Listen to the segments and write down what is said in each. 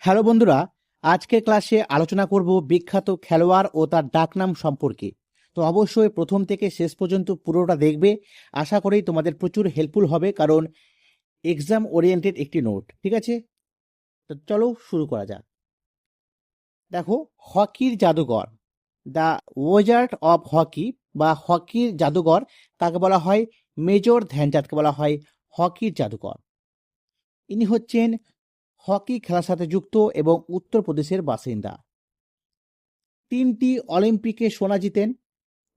Hello বন্ধুরা, আজকের ক্লাসে আলোচনা করব বিখ্যাত খেলোয়াড় ও তার ডাকনাম সম্পর্কে। তো অবশ্যই প্রথম থেকে শেষ পর্যন্ত পুরোটা দেখবে। আশা করি তোমাদের প্রচুর হেল্পফুল হবে, কারণ এক্সাম ওরিয়েন্টেড একটি নোট। ঠিক আছে, তো চলো শুরু করা যাক। দেখো, হকির জাদুঘর, দ্য ওয়াজার্ড অফ হকি বা হকির জাদুঘর তাকে বলা হয় মেজর ধ্যানচাঁদকে বলা হয় হকির জাদুঘর। ইনি হচ্ছেন হকি খেলার সাথে যুক্ত এবং উত্তরপ্রদেশের বাসিন্দা। 3টি অলিম্পিকে সোনা জিতেন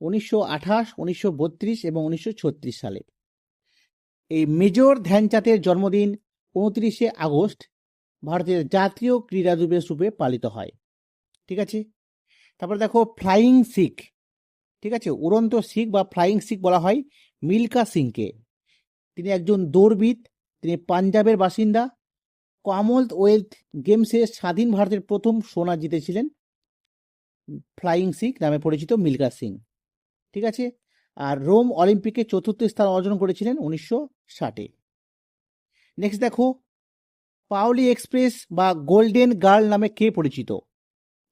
1928, 1932 এবং 1936 সালে। এই মেজর ধ্যানচাঁদের জন্মদিন 29শে আগস্ট ভারতের জাতীয় ক্রীড়া দিবস রূপে পালিত হয়। ঠিক আছে, তারপরে দেখো ফ্লাইং শিখ। ঠিক আছে, উড়ন্ত শিখ বা ফ্লাইং শিখ বলা হয় মিল্খা সিংকে। তিনি একজন দৌড়বিদ, তিনি পাঞ্জাবের বাসিন্দা। কমনওয়েলথ গেমসে স্বাধীন ভারতের প্রথম সোনা জিতেছিলেন ফ্লাইং শিখ নামে পরিচিত মিল্খা সিং। ঠিক আছে, আর রোম অলিম্পিকে 4র্থ স্থান অর্জন করেছিলেন 1960-এ। নেক্সট দেখো, পাওলি এক্সপ্রেস বা গোল্ডেন গার্ল নামে কে পরিচিত?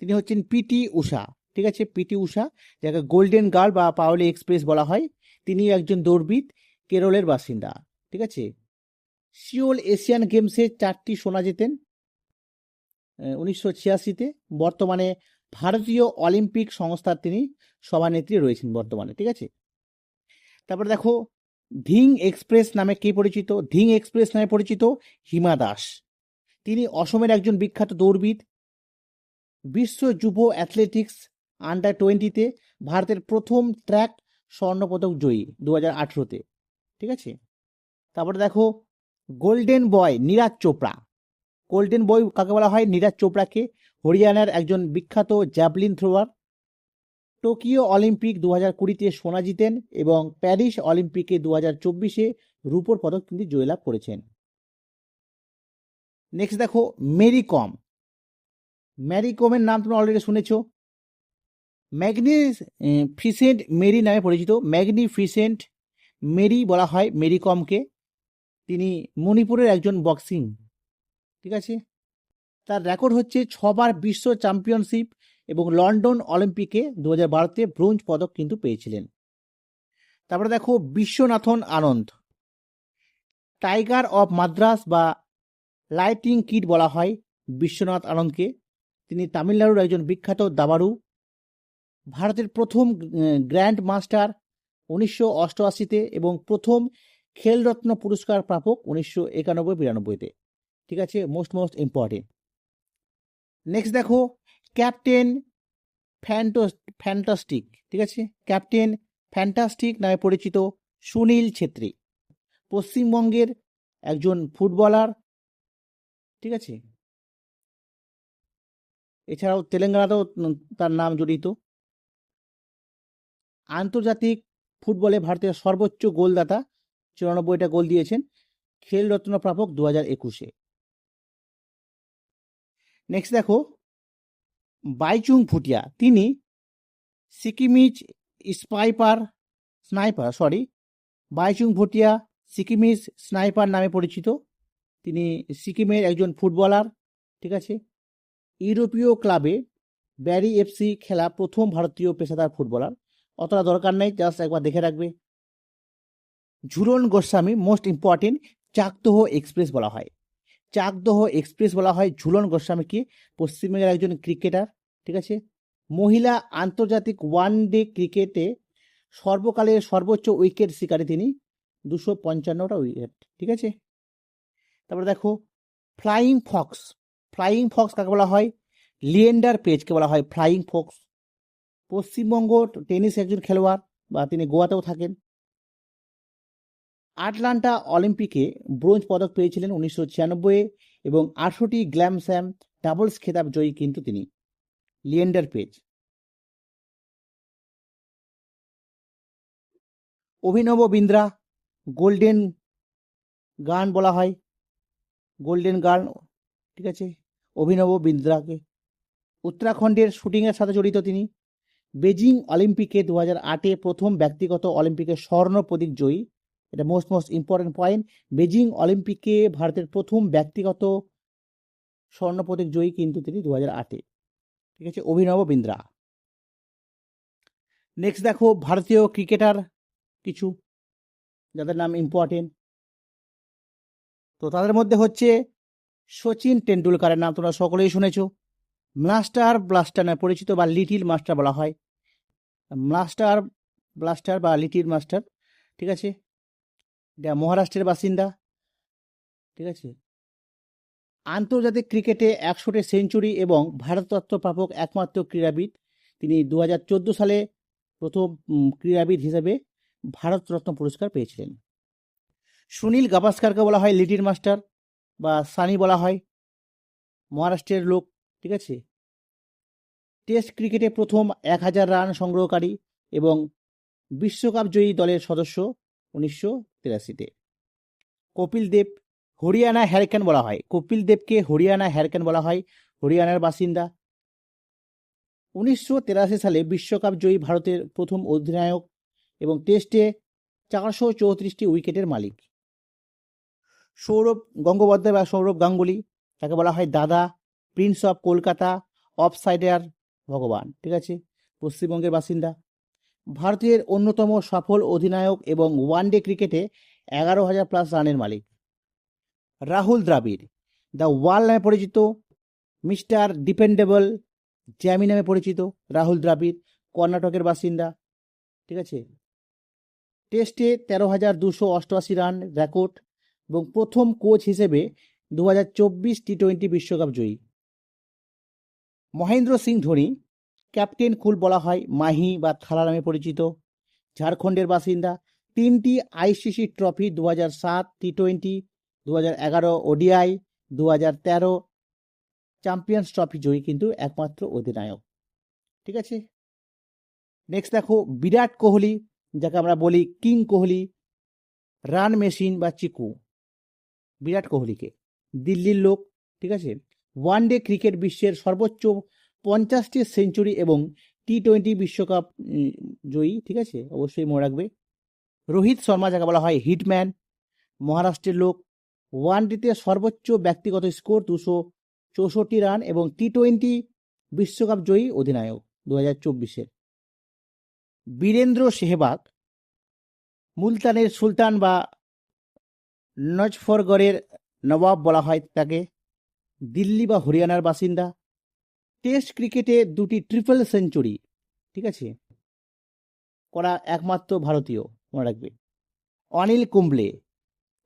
তিনি হচ্ছেন পিটি ঊষা। ঠিক আছে, পিটি ঊষা, যাকে গোল্ডেন গার্ল বা পাওলি এক্সপ্রেস বলা হয়, তিনি একজন দৌড়বিদ, কেরলের বাসিন্দা। ঠিক আছে, সিওল এশিয়ান গেমসে 4টি সোনা জেতেন 1986-তে। বর্তমানে ভারতীয় অলিম্পিক সংস্থার তিনি সভানেত্রী রয়েছেন বর্তমানে। ঠিক আছে, তারপরে দেখো, ধিং এক্সপ্রেস নামে কে পরিচিত? ধিং এক্সপ্রেস নামে পরিচিত হিমা দাস। তিনি অসমের একজন বিখ্যাত দৌড়বিদ। বিশ্ব যুব অ্যাথলেটিক্স আন্ডার-20-তে ভারতের প্রথম ট্র্যাক স্বর্ণপদক জয়ী 2018-তে। ঠিক আছে, তারপরে দেখো, golden boy Neeraj Chopra. Golden boy কাকে বলা হয়? নীরাজ চোপড়াকে। হরিয়ানার একজন বিখ্যাত জ্যাভলিন থ্রোয়ার। টোকিও অলিম্পিক 2020-তে সোনা জিতেন এবং প্যারিস অলিম্পিকে 2024-এ রূপোর পদক তিনি জয়লাভ করেছেন। নেক্সট দেখো, মেরি কম। ম্যারি কমের নাম তুমি অলরেডি শুনেছ। ম্যাগনিফিসেন্ট মেরি নামে পরিচিত। ম্যাগনিফিসেন্ট মেরি বলা হয় মেরি কমকে। তিনি মণিপুরের একজন বক্সিং। ঠিক আছে, তার রেকর্ড হচ্ছে 6বার বিশ্ব চ্যাম্পিয়নশিপ এবং লন্ডন অলিম্পিকে 2012-তে ব্রোঞ্জ পদক কিন্তু পেয়েছিলেন। তারপরে দেখো, বিশ্বনাথন আনন্দ। টাইগার অফ মাদ্রাস বা লাইটিং কিড বলা হয় বিশ্বনাথ আনন্দকে। তিনি তামিলনাড়ুর একজন বিখ্যাত দাবাড়ু। ভারতের প্রথম গ্র্যান্ড মাস্টার 1988-তে এবং প্রথম খেলরত্ন পুরস্কার প্রাপক 1991-92-তে। ঠিক আছে, মোস্ট ইম্পর্টেন্ট। নেক্সট দেখো, ক্যাপ্টেন ফ্যান্টাস্টিক। ঠিক আছে, ক্যাপ্টেন ফ্যান্টাস্টিক নামে পরিচিত সুনীল ছেত্রী, পশ্চিমবঙ্গের একজন ফুটবলার। ঠিক আছে, এছাড়াও তেলেঙ্গানাতেও তার নাম জড়িত। আন্তর্জাতিক ফুটবলে ভারতের সর্বোচ্চ গোলদাতা, 94টা গোল দিয়েছেন, খেলরত্ন প্রাপক 2021-এ। নেক্সট দেখো, বাইচুং ভুটিয়া। তিনি সিকিমিজ বাইচুং ভুটিয়া সিকিমিজ স্নাইপার নামে পরিচিত। তিনি সিকিমের একজন ফুটবলার। ঠিক আছে, ইউরোপীয় ক্লাবে ব্যারি এফসি খেলা প্রথম ভারতীয় পেশাদার ফুটবলার। অতটা দরকার নেই, জাস্ট একবার দেখে রাখবে। Jhulan Goswami, most important, Chakdaha express বলা হয়। চাকদহ এক্সপ্রেস বলা হয় ঝুলন গোস্বামীকে, পশ্চিমবঙ্গের একজন ক্রিকেটার। ঠিক আছে, মহিলা আন্তর্জাতিক ওয়ানডে ক্রিকেটে সর্বকালের সর্বোচ্চ উইকেট শিকারী তিনি, 255টা উইকেট। ঠিক আছে, তারপরে দেখো, ফ্লাইং ফক্স। ফ্লাইং ফক্স কাকে বলা হয়? লিয়েন্ডার পেজকে বলা হয় ফ্লাইং ফক্স। পশ্চিমবঙ্গ টেনিস একজন খেলোয়াড়, বা তিনি গোয়াতেও থাকেন। আটলান্টা অলিম্পিকে ব্রোঞ্জ পদক পেয়েছিলেন 1996-এ এবং 18টি গ্ল্যাম স্ল্যাম ডাবলস খেতাব জয়ী কিন্তু তিনি, লিয়েন্ডার পেজ। অভিনব বিন্দ্রা, গোল্ডেন গার্ল বলা হয়, গোল্ডেন গার্ল। ঠিক আছে, অভিনব বিন্দ্রাকে। উত্তরাখণ্ডের শুটিংয়ের সাথে জড়িত তিনি। বেজিং অলিম্পিকে 2008-এ প্রথম ব্যক্তিগত অলিম্পিকে স্বর্ণ পদক জয়ী। এটা মোস্ট ইম্পর্টেন্ট পয়েন্ট। বেজিং অলিম্পিকে ভারতের প্রথম ব্যক্তিগত স্বর্ণপদক জয়ী কিন্তু তিনি 2008-এ। ঠিক আছে, অভিনব বিন্দ্রা। নেক্সট দেখো ভারতীয় ক্রিকেটার কিছু যাদের নাম ইম্পর্টেন্ট, তো তাদের মধ্যে হচ্ছে সচিন টেন্ডুলকারের নাম তোমরা সকলেই শুনেছো। মাস্টার ব্লাস্টার নামে পরিচিত বা লিটিল মাস্টার বলা হয়, মাস্টার ব্লাস্টার বা লিটিল মাস্টার। ঠিক আছে, এটা মহারাষ্ট্রের বাসিন্দা। ঠিক আছে, আন্তর্জাতিক ক্রিকেটে 100টি সেঞ্চুরি এবং ভারতরত্ন প্রাপক একমাত্র ক্রীড়াবিদ তিনি। 2014 সালে প্রথম ক্রীড়াবিদ হিসেবে ভারতরত্ন পুরস্কার পেয়েছিলেন। সুনীল গাভাস্কারকে বলা হয় লিটিল মাস্টার বা সানি বলা হয়, মহারাষ্ট্রের লোক। ঠিক আছে, টেস্ট ক্রিকেটে প্রথম 1000 রান সংগ্রহকারী এবং বিশ্বকাপ জয়ী দলের সদস্য 1983-তে। কপিল দেব হরিয়ানা হ্যারিকেন বলা হয়, কপিল দেবকে হরিয়ানা হ্যারিকেন বলা হয়, হরিয়ানার বাসিন্দা। 1983 সালে বিশ্বকাপ জয়ী ভারতের প্রথম অধিনায়ক এবং টেস্টে 434টি উইকেটের মালিক। সৌরভ গঙ্গোপাধ্যায় বা সৌরভ গাঙ্গুলি, তাকে বলা হয় Dada, prince of Kolkata, off sider ভগবান। ঠিক আছে, পশ্চিমবঙ্গের বাসিন্দা। ভারতের অন্যতম সফল অধিনায়ক এবং ওয়ানডে ক্রিকেটে 11,000+ রানের মালিক। রাহুল দ্রাবিড় দ্য ওয়াল নামে পরিচিত, মিস্টার ডিপেন্ডেবল জ্যামি নামে পরিচিত রাহুল দ্রাবিড়, কর্ণাটকের বাসিন্দা। ঠিক আছে, টেস্টে 13,288 রান রেকর্ড এবং প্রথম কোচ হিসেবে 2024 টি-20 বিশ্বকাপ জয়ী। মহেন্দ্র সিং ধোনি, ক্যাপ্টেন কুল বলা হয়, মাহি বা থালা নামে পরিচিত, ঝাড়খণ্ডের বাসিন্দা। 3টি আইসিসি ট্রফি 2007 টি-20, 2011 ওডিআই, 2013 চ্যাম্পিয়ন্স ট্রফি জয়ী কিন্তু একমাত্র অধিনায়ক। ঠিক আছে, নেক্সট দেখো বিরাট কোহলি, যাকে আমরা বলি কিং কোহলি, রান মেশিন বা চিকু, বিরাট কোহলিকে, দিল্লির লোক। ঠিক আছে, ওয়ানডে ক্রিকেট বিশ্বের সর্বোচ্চ 50টি সেঞ্চুরি এবং টি-20 বিশ্বকাপ জয়ী। ঠিক আছে, অবশ্যই মনে রাখবে। রোহিত শর্মা, যাকে বলা হয় হিটম্যান, মহারাষ্ট্রের লোক, ওয়ানডেতে সর্বোচ্চ ব্যক্তিগত স্কোর 264 রান এবং টি-20 বিশ্বকাপ জয়ী অধিনায়ক 2024-এর। বীরেন্দ্র সেহবাগ, মুলতানের সুলতান বা নজফরগড়ের নবাব বলা হয় তাকে, দিল্লি বা হরিয়ানার বাসিন্দা। টেস্ট ক্রিকেটে 2টি ট্রিপল সেঞ্চুরি, ঠিক আছে, করা একমাত্র ভারতীয়, মনে রাখবে। অনিল কুম্বলে,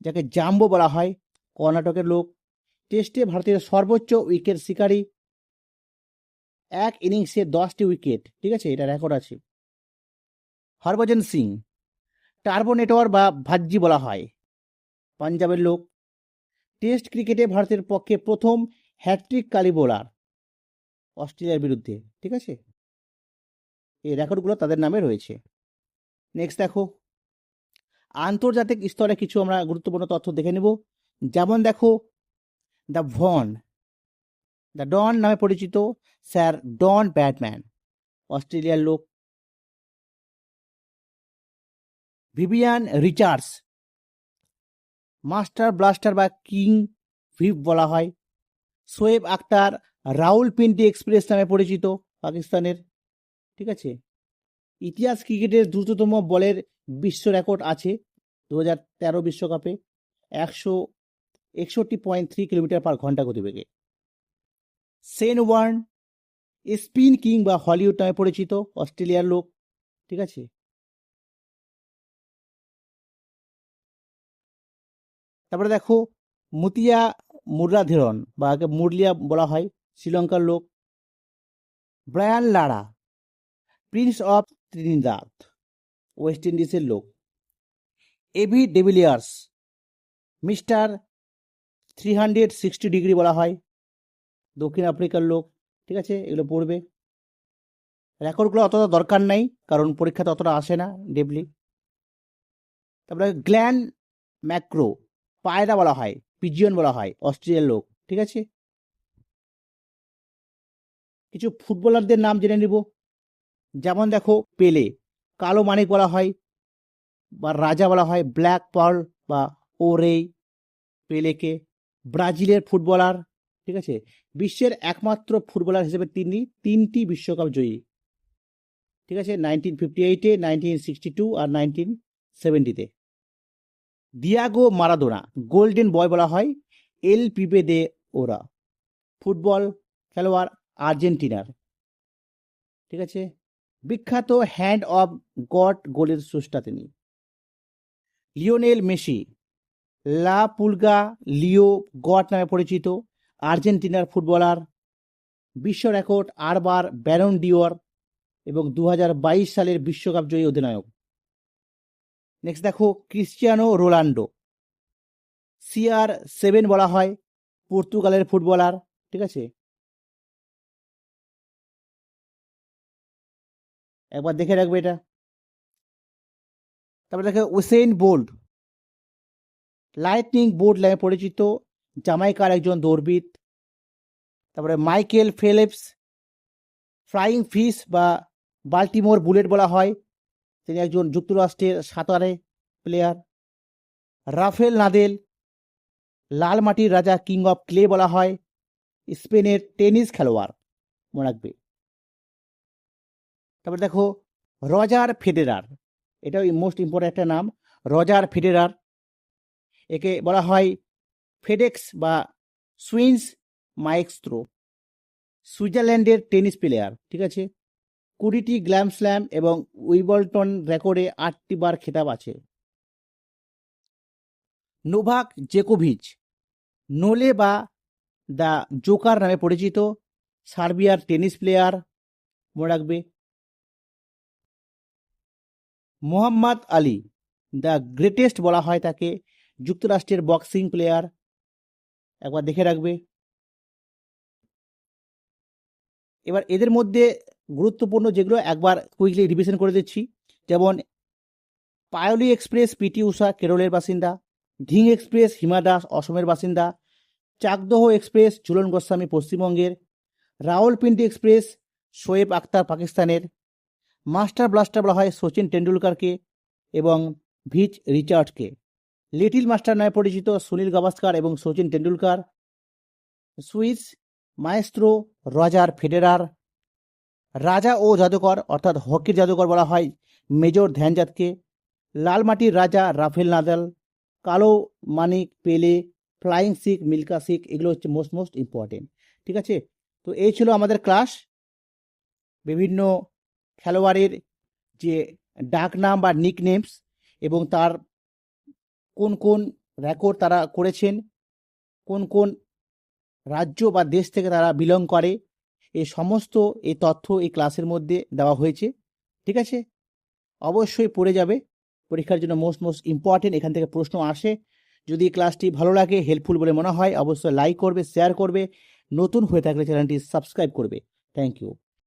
যাকে জাম্বো বলা হয়, কর্ণাটকের লোক, টেস্টে ভারতের সর্বোচ্চ উইকেট শিকারী, এক ইনিংসে 10টি উইকেট। ঠিক আছে, এটা রেকর্ড আছে। হরভজন সিং, টার্বো নেটওয়ার্ক বা ভাজ্জি বলা হয়, পাঞ্জাবের লোক, টেস্ট ক্রিকেটে ভারতের পক্ষে প্রথম হ্যাট্রিককারী বোলার অস্ট্রেলিয়ার বিরুদ্ধে। ঠিক আছে, এই রেকর্ডগুলো তাদের নামে রয়েছে। নেক্সট দেখো আন্তর্জাতিক স্তরে কিছু আমরা গুরুত্বপূর্ণ তথ্য দেখে নেব। যেমন দেখো দ্য ডন নামে পরিচিত স্যার ডন ব্র্যাডম্যান, অস্ট্রেলিয়ার লোক। ভিভিয়ান রিচার্ডস, মাস্টার ব্লাস্টার বা কিং ভিভ বলা হয়। শোয়েব আক্তার রাউলপিন্ডি এক্সপ্রেস নামে পরিচিত, পাকিস্তানের। ঠিক আছে, ইতিহাস ক্রিকেটের দ্রুততম বলের বিশ্ব রেকর্ড আছে 2013 বিশ্বকাপে 161.3 কিলোমিটার পার ঘন্টা গতিবেগে। শেন ওয়ার্ন স্পিন কিং বা হলিউড নামে পরিচিত, অস্ট্রেলিয়ার লোক। ঠিক আছে, তারপরে দেখো মুতিয়া মুরলীধরন বা মুরলিয়া বলা হয়, শ্রীলঙ্কার লোক। Brian Lara, Prince of Trinidad, West ইন্ডিজের লোক। এবি ডেভিলিয়ার্স, মিস্টার 360 ডিগ্রি বলা হয়, দক্ষিণ আফ্রিকার লোক। ঠিক আছে, এগুলো পড়বে। রেকর্ডগুলো অতটা দরকার নাই, কারণ পরীক্ষাতে অতটা আসে না ডেভলি। তারপরে গ্ল্যান ম্যাক্রো, পায়রা বলা হয়, পিজিয়ন বলা হয়, অস্ট্রেলিয়ার লোক। ঠিক আছে, কিছু ফুটবলারদের নাম জেনে নিব। যেমন দেখো পেলে, কালো মানিক বলা হয় বা রাজা বলা হয়, ব্ল্যাক পার্ল বা ওরেই পেলেকে। ব্রাজিলের ফুটবলার ঠিক আছে, বিশ্বের একমাত্র ফুটবলার হিসেবে তিনি 3টি বিশ্বকাপ জয়ী। ঠিক আছে, 1958-এ, 1962 আর 1970-তে। দিয়াগো মারাদোনা গোল্ডেন বয় বলা হয়, এল পিবে দে ওরা, ফুটবল খেলোয়াড় আর্জেন্টিনার। ঠিক আছে, বিখ্যাত হ্যান্ড অফ গড গোলের স্রষ্টা তিনি। লিওনেল মেসি লা পুলগা লিও গড নামে পরিচিত আর্জেন্টিনার ফুটবলার, বিশ্ব রেকর্ড 8বার ব্যালন ডিওর এবং 2022 সালের বিশ্বকাপ জয়ী অধিনায়ক। নেক্সট দেখো ক্রিস্টিয়ানো রোনাল্ডো, CR7 বলা হয়, পর্তুগালের ফুটবলার। ঠিক আছে, একবার দেখে রাখবে এটা। তারপরে দেখো উসেইন বোল্ট, লাইটনিং বোল্ট নামে পরিচিত জামাইকার একজন দৌড়বিদ। তারপরে মাইকেল ফেলিপস, ফ্লাইং ফিশ বা বাল্টিমোর বুলেট বলা হয়, তিনি একজন যুক্তরাষ্ট্রের সাঁতারে প্লেয়ার। রাফেল নাদেল, লাল মাটির রাজা কিং অফ ক্লে বলা হয়, স্পেনের টেনিস খেলোয়াড়, মনে রাখবে। তারপরে দেখো রজার ফেডেরার, এটাও মোস্ট ইম্পর্টেন্ট একটা নাম, রজার ফেডেরার। একে বলা হয় ফেডেক্স বা সুইস মাইস্ত্রো, সুইজারল্যান্ডের টেনিস প্লেয়ার। ঠিক আছে, 20টি গ্ল্যাম স্ল্যাম এবং উইবলটন রেকর্ডে 8টি বার খেতাব আছে। নোভাক জোকোভিচ, নোলে বা দ্য জোকার নামে পরিচিত সার্বিয়ার টেনিস প্লেয়ার, মনে রাখবে। মোহাম্মদ আলী, দ্য গ্রেটেস্ট বলা হয় তাকে, যুক্তরাষ্ট্রের বক্সিং প্লেয়ার, একবার দেখে রাখবে। এবার এদের মধ্যে গুরুত্বপূর্ণ যেগুলো একবার কুইকলি রিভিশন করে দিচ্ছি, যেমন পায়োলি এক্সপ্রেস পিটি উষা কেরলের বাসিন্দা, ধিং এক্সপ্রেস হিমা দাস অসমের বাসিন্দা, চাকদহ এক্সপ্রেস ঝুলন গোস্বামী পশ্চিমবঙ্গের, রাওয়ালপিন্ডি এক্সপ্রেস শোয়েব আক্তার পাকিস্তানের, মাস্টার ব্লাস্টার বলা হয় সচিন টেন্ডুলকারকে এবং ভিচ রিচার্ডকে, লিটিল মাস্টার নামে পরিচিত সুনীল গাভাস্কার এবং Sachin Tendulkar, Swiss maestro Roger Federer, রাজা ও জাদুকর অর্থাৎ হকির জাদুকর বলা হয় মেজর ধ্যানচাঁদকে, লাল মাটির রাজা রাফেল নাদাল, কালো মানিক পেলে, ফ্লাইং সিখ মিল্কা সিখ, এগুলো হচ্ছে মোস্ট ইম্পর্টেন্ট। ঠিক আছে, তো এই ছিল আমাদের ক্লাস, বিভিন্ন খেলোয়াড়ের যে ডাক নাম বা নিক নেমস এবং তার কোন কোন রেকর্ড তারা করেছেন, কোন কোন রাজ্য বা দেশ থেকে তারা বিলং করে, এই সমস্ত এই তথ্য এই ক্লাসের মধ্যে দেওয়া হয়েছে। ঠিক আছে, অবশ্যই পড়ে যাবে, পরীক্ষার জন্য মোস্ট ইম্পর্টেন্ট, এখান থেকে প্রশ্ন আসে। যদি ক্লাসটি ভালো লাগে, হেল্পফুল বলে মনে হয়, অবশ্যই লাইক করবে, শেয়ার করবে, নতুন হয়ে থাকলে চ্যানেলটি সাবস্ক্রাইব করবে। Thank you.